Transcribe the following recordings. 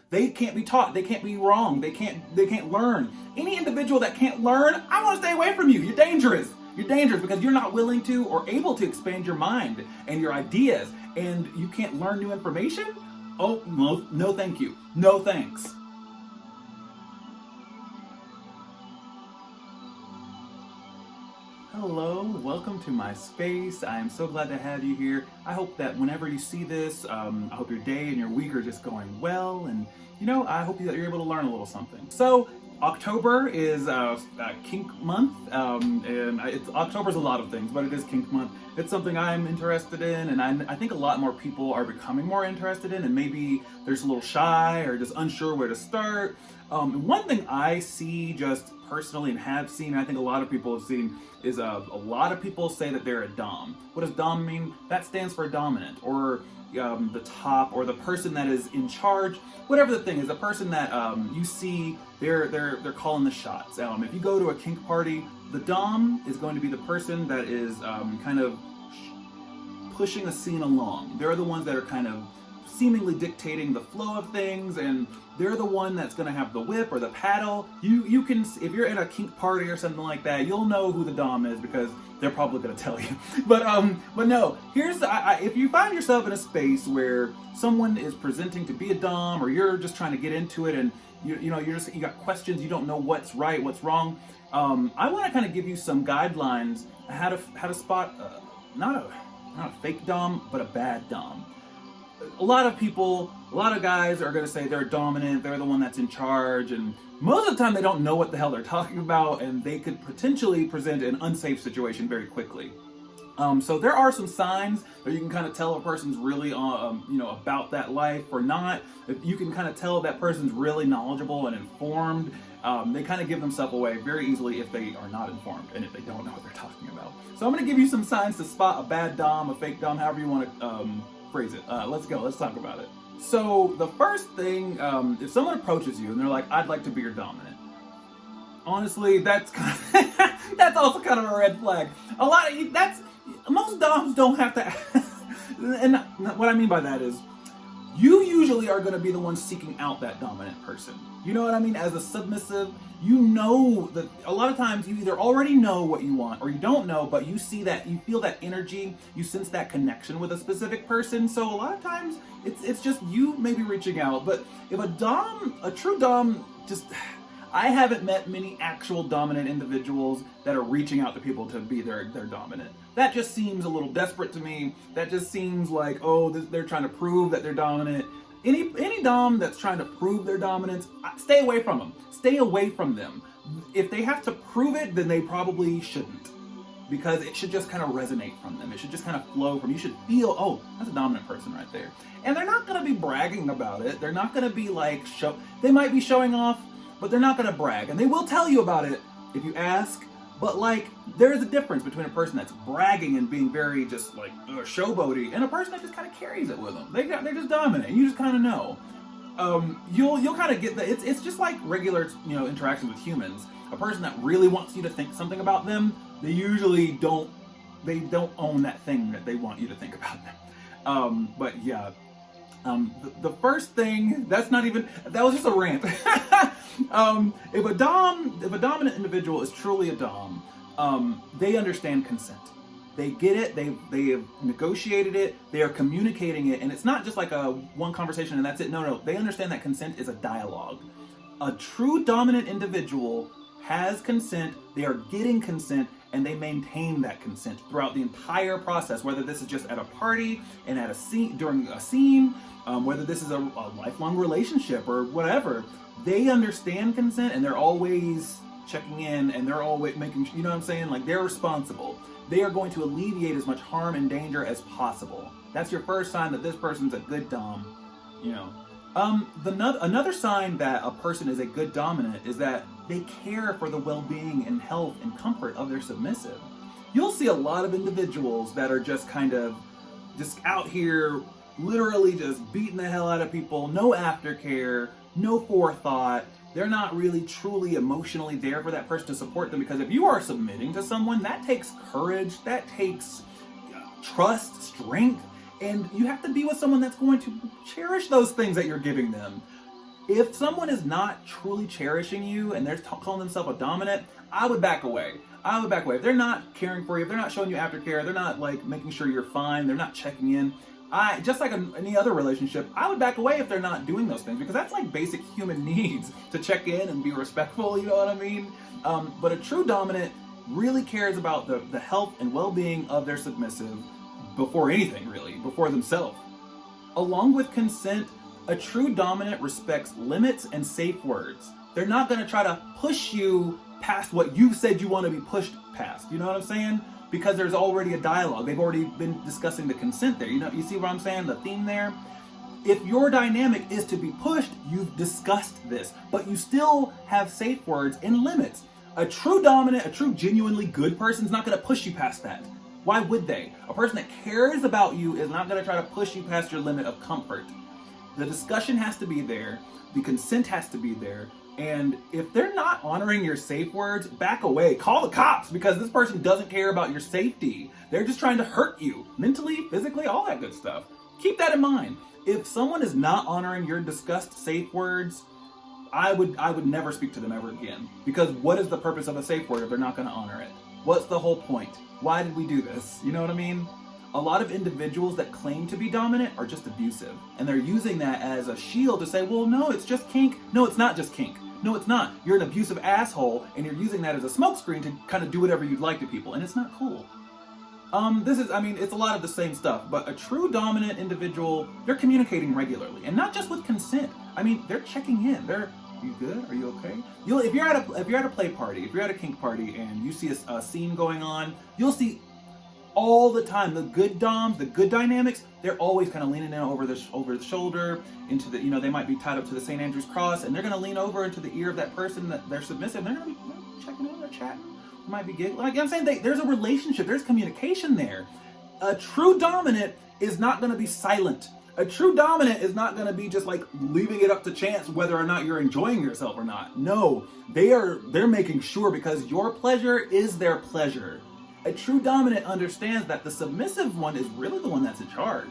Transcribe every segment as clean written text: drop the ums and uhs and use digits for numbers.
They can't be taught. They can't be wrong. They can't learn. Any individual that can't learn, I want to stay away from you. You're dangerous. You're dangerous because you're not willing to or able to expand your mind and your ideas, and you can't learn new information? Oh, no thank you. No thanks. Hello, welcome to my space. I am so glad to have you here. I hope that whenever you see this, I hope your day and your week are just going well, and I hope that you're able to learn a little something. So, October is kink month, and October's a lot of things, but it is kink month. It's something I'm interested in, and I think a lot more people are becoming more interested in, and maybe they're just a little shy or just unsure where to start. One thing I see just personally and have seen, and I think a lot of people have seen, is a lot of people say that they're a dom. What does dom mean? That stands for dominant, or the top, or the person that is in charge. Whatever the thing is, the person that you see, they're calling the shots. If you go to a kink party, the dom is going to be the person that is kind of pushing the scene along. They're the ones that are kind of seemingly dictating the flow of things, and they're the one that's going to have the whip or the paddle. You can, if you're at a kink party or something like that, you'll know who the dom is because they're probably going to tell you. But no, here's if you find yourself in a space where someone is presenting to be a dom, or you're just trying to get into it, and you got questions, you don't know what's right, what's wrong. I want to kind of give you some guidelines how to spot not a fake dom, but a bad dom. A lot of guys are going to say they're dominant, they're the one that's in charge, and most of the time they don't know what the hell they're talking about, and they could potentially present an unsafe situation very quickly. So there are some signs that you can kind of tell if a person's really about that life or not. If you can kind of tell if that person's really knowledgeable and informed. They kind of give themselves away very easily if they are not informed and if they don't know what they're talking about. So I'm going to give you some signs to spot a bad dom, a fake dom, however you want to phrase it. Let's go. Let's talk about it. So the first thing, if someone approaches you and they're like, "I'd like to be your dominant," honestly, that's kind of, that's also kind of a red flag. Most doms don't have to. And what I mean by that is, you usually are going to be the one seeking out that dominant person. You know what I mean? As a submissive, you know that a lot of times you either already know what you want or you don't know, but you see that, you feel that energy, you sense that connection with a specific person. So a lot of times it's just you maybe reaching out. But if a true dom, I haven't met many actual dominant individuals that are reaching out to people to be their dominant. That just seems a little desperate to me. That just seems like, they're trying to prove that they're dominant. Any dom that's trying to prove their dominance, stay away from them. Stay away from them. If they have to prove it, then they probably shouldn't. Because it should just kind of resonate from them. It should just kind of flow from you. You should feel, that's a dominant person right there. And they're not going to be bragging about it. They're not going to be like, they might be showing off, but they're not going to brag. And they will tell you about it if you ask. But there is a difference between a person that's bragging and being very just showboaty, and a person that just kind of carries it with them. They're just dominant. You just kind of know. You'll kind of get that. It's just like regular interaction with humans. A person that really wants you to think something about them, they usually don't own that thing that they want you to think about them. But yeah. The first thing, that was just a rant. If a dominant individual is truly a dom, they understand consent. They get it, they have negotiated it, they are communicating it, and it's not just like a one conversation and that's it. No, they understand that consent is a dialogue. A true dominant individual has consent, they are getting consent, and they maintain that consent throughout the entire process, whether this is just at a party and at a scene, during a scene, whether this is a lifelong relationship or whatever. They understand consent, and they're always checking in, and they're always making, you know what I'm saying? Like, they're responsible. They are going to alleviate as much harm and danger as possible. That's your first sign that this person's a good dom, Another sign that a person is a good dominant is that they care for the well-being and health and comfort of their submissive. You'll see a lot of individuals that are just kind of just out here literally just beating the hell out of people, no aftercare, no forethought. They're not really truly emotionally there for that person to support them, because if you are submitting to someone, that takes courage, that takes trust, strength, and you have to be with someone that's going to cherish those things that you're giving them. If someone is not truly cherishing you and they're calling themselves a dominant, I would back away. I would back away. If they're not caring for you, if they're not showing you aftercare, they're not like making sure you're fine, they're not checking in, just like any other relationship, I would back away if they're not doing those things, because that's like basic human needs, to check in and be respectful, you know what I mean? But a true dominant really cares about the health and well-being of their submissive before anything, really, before themselves. Along with consent, a true dominant respects limits and safe words. They're not going to try to push you past what you said you want to be pushed past. You know what I'm saying? Because there's already a dialogue. They've already been discussing the consent there. You see what I'm saying? The theme there? If your dynamic is to be pushed, you've discussed this, but you still have safe words and limits. A true dominant, a true genuinely good person is not going to push you past that. Why would they? A person that cares about you is not going to try to push you past your limit of comfort. The discussion has to be there. The consent has to be there. And if they're not honoring your safe words, back away. Call the cops, because this person doesn't care about your safety. They're just trying to hurt you mentally, physically, all that good stuff. Keep that in mind. If someone is not honoring your discussed safe words, I would never speak to them ever again. Because what is the purpose of a safe word if they're not going to honor it? What's the whole point? Why did we do this? You know what I mean? A lot of individuals that claim to be dominant are just abusive. And they're using that as a shield to say, well, no, it's just kink. No, it's not just kink. No, it's not. You're an abusive asshole, and you're using that as a smokescreen to kind of do whatever you'd like to people. And it's not cool. It's a lot of the same stuff, but a true dominant individual, they're communicating regularly, and not just with consent. They're checking in. You good? Are you okay? If you're at a play party, if you're at a kink party, and you see a scene going on, you'll see all the time the good doms, the good dynamics. They're always kind of leaning in over the shoulder into the, they might be tied up to the St. Andrew's cross, and they're going to lean over into the ear of that person that they're submissive. They're going to be checking in, they're chatting. Might be giggling. Like I'm saying, there's a relationship, there's communication there. A true dominant is not going to be silent. A true dominant is not going to be just like leaving it up to chance whether or not you're enjoying yourself or not. No, they're making sure, because your pleasure is their pleasure. A true dominant understands that the submissive one is really the one that's in charge.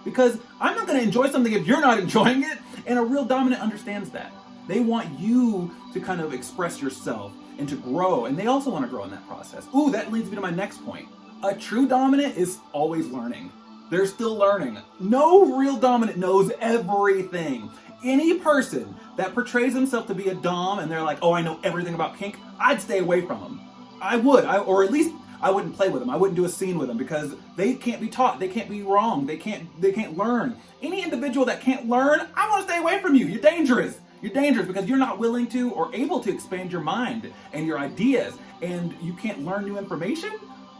Because I'm not going to enjoy something if you're not enjoying it, and a real dominant understands that. They want you to kind of express yourself and to grow, and they also want to grow in that process. Ooh, that leads me to my next point. A true dominant is always learning. They're still learning. No real dominant knows everything. Any person that portrays himself to be a dom and they're like, oh, I know everything about kink, I'd stay away from them. I would, or at least I wouldn't play with them. I wouldn't do a scene with them, because they can't be taught. They can't be wrong. They can't learn. Any individual that can't learn, I want to stay away from you. You're dangerous. You're dangerous because you're not willing to or able to expand your mind and your ideas, and you can't learn new information?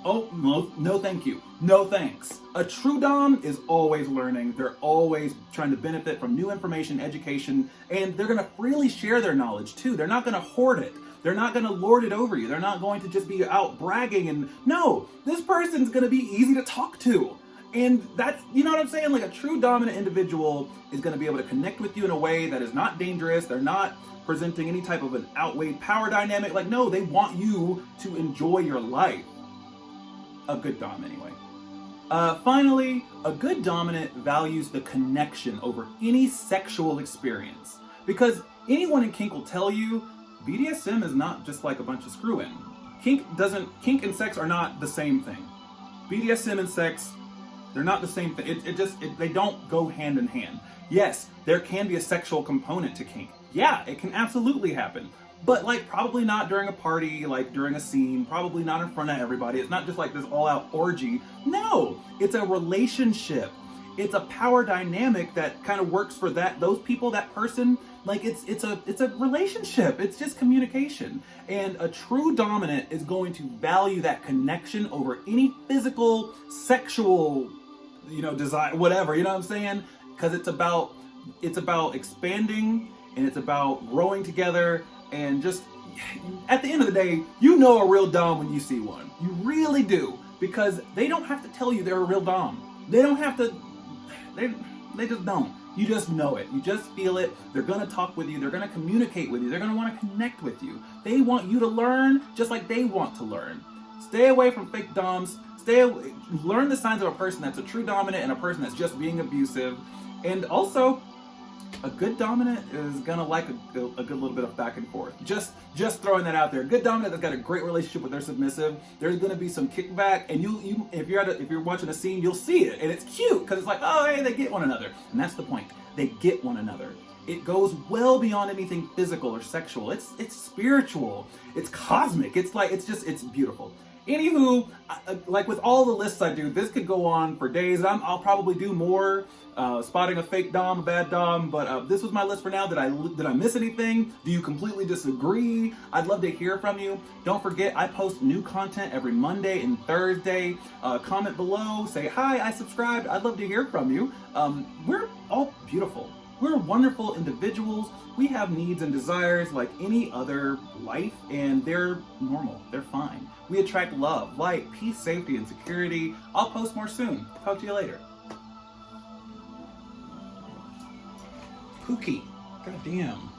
Oh, no thank you. No thanks. A true dom is always learning. They're always trying to benefit from new information, education, and they're going to freely share their knowledge too. They're not going to hoard it. They're not going to lord it over you. They're not going to just be out bragging and, no, this person's going to be easy to talk to. And that's, you know what I'm saying? Like a true dominant individual is going to be able to connect with you in a way that is not dangerous. They're not presenting any type of an outweighed power dynamic. Like, no, they want you to enjoy your life. A good dom, anyway. Finally, a good dominant values the connection over any sexual experience. Because anyone in kink will tell you, BDSM is not just like a bunch of screw-in. Kink and sex are not the same thing. BDSM and sex, they're not the same thing. They don't go hand in hand. Yes, there can be a sexual component to kink. Yeah, it can absolutely happen. But like probably not during a party, like during a scene, probably not in front of everybody. It's not just like this all-out orgy. No, it's a relationship. It's a power dynamic that kind of works for those people, that person. Like it's a relationship. It's just communication. And a true dominant is going to value that connection over any physical, sexual, desire, whatever, you know what I'm saying? Because it's about expanding, and it's about growing together, and just at the end of the day, you know a real dom when you see one. You really do, because they don't have to tell you they're a real dom. They don't have to. They just don't. You just know it. You just feel it. They're going to talk with you. They're going to communicate with you. They're going to want to connect with you. They want you to learn just like they want to learn. Stay away from fake doms. Learn the signs of a person that's a true dominant and a person that's just being abusive. And also, A good dominant is gonna like a good little bit of back and forth. Just throwing that out there. A good dominant that's got a great relationship with their submissive. There's gonna be some kickback, and you if you're watching a scene, you'll see it, and it's cute because it's like, oh hey, they get one another, and that's the point. They get one another. It goes well beyond anything physical or sexual. It's spiritual. It's cosmic. It's beautiful. Anywho, like with all the lists I do, this could go on for days. I'll probably do more, spotting a fake dom, a bad dom, but this was my list for now. Did I miss anything? Do you completely disagree? I'd love to hear from you. Don't forget, I post new content every Monday and Thursday. Comment below, say hi, I subscribed. I'd love to hear from you. We're all beautiful. We're wonderful individuals. We have needs and desires like any other life, and they're normal. They're fine. We attract love, light, peace, safety, and security. I'll post more soon. Talk to you later. Pookie. God damn.